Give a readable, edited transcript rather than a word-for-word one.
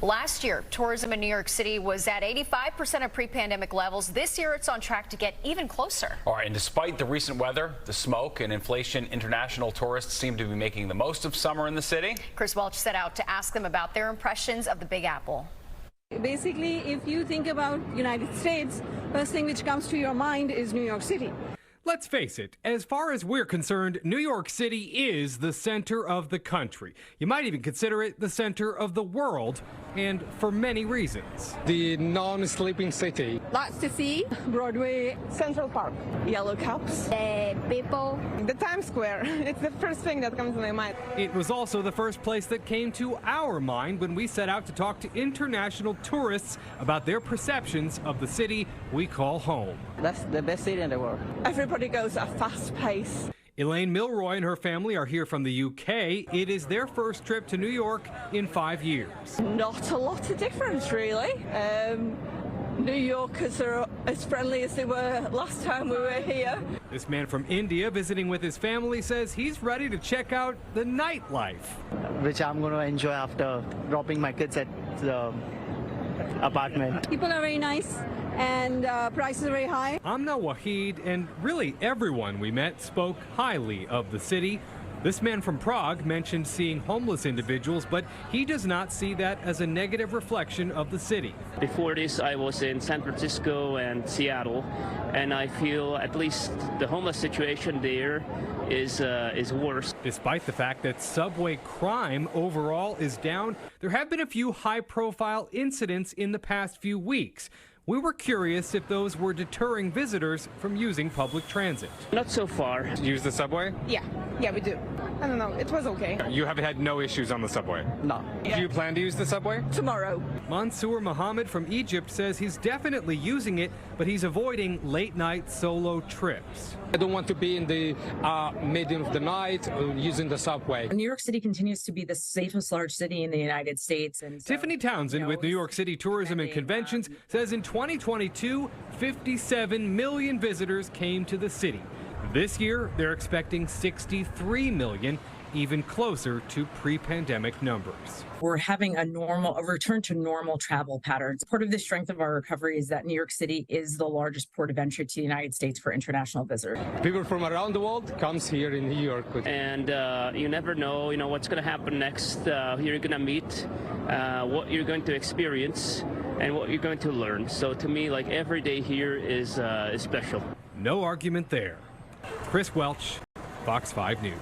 Last year, tourism in New York City was at 85% of pre-pandemic levels. This year, it's on track to get even closer. All right, and despite the recent weather, the smoke, and inflation, international tourists seem to be making the most of summer in the city. Chris Welch set out to ask them about their impressions of the Big Apple. Basically, if you think about United States, first thing which comes to your mind is New York City. Let's face it, as far as we're concerned, New York City is the center of the country. You might even consider it the center of the world, and for many reasons. The non-sleeping city. Lots to see. Broadway, Central Park, Yellow Caps, the people, the Times Square. It's the first thing that comes to my mind. It was also the first place that came to our mind when we set out to talk to international tourists about their perceptions of the city we call home. That's the best city in the world. Everybody goes at a fast pace. Elaine Milroy and her family are here from the UK. It is their first trip to New York in 5 years. Not a lot of difference, really. New Yorkers are as friendly as they were last time we were here. This man from India visiting with his family says he's ready to check out the nightlife. Which I'm going to enjoy after dropping my kids at the apartment. People are very nice and prices are very high. Amna Wahid and really everyone we met spoke highly of the city. This man from Prague mentioned seeing homeless individuals, but he does not see that as a negative reflection of the city. Before this, I was in San Francisco and Seattle, and I feel at least the homeless situation there is worse. Despite the fact that subway crime overall is down, there have been a few high-profile incidents in the past few weeks. We were curious if those were deterring visitors from using public transit. Not so far. Use the subway? Yeah, we do. I don't know, it was okay. You haven't had no issues on the subway? No. Do you plan to use the subway? Tomorrow. Mansour Mohammed from Egypt says he's definitely using it, but he's avoiding late-night solo trips. I don't want to be in the middle of the night using the subway. New York City continues to be the safest large city in the United States. And so, Tiffany Townsend with New York City Tourism and Conventions says in 2022, 57 million visitors came to the city. This year, they're expecting 63 million, even closer to pre-pandemic numbers. we're having a return to normal travel patterns. Part of the strength of our recovery is that New York City is the largest port of entry to the United States for international visitors. People from around the world comes here in New York. And you never know, what's going to happen next. Who you're going to meet, what you're going to experience, and what you're going to learn. So to me, like, every day here is special. No argument there. Chris Welch, Fox 5 News.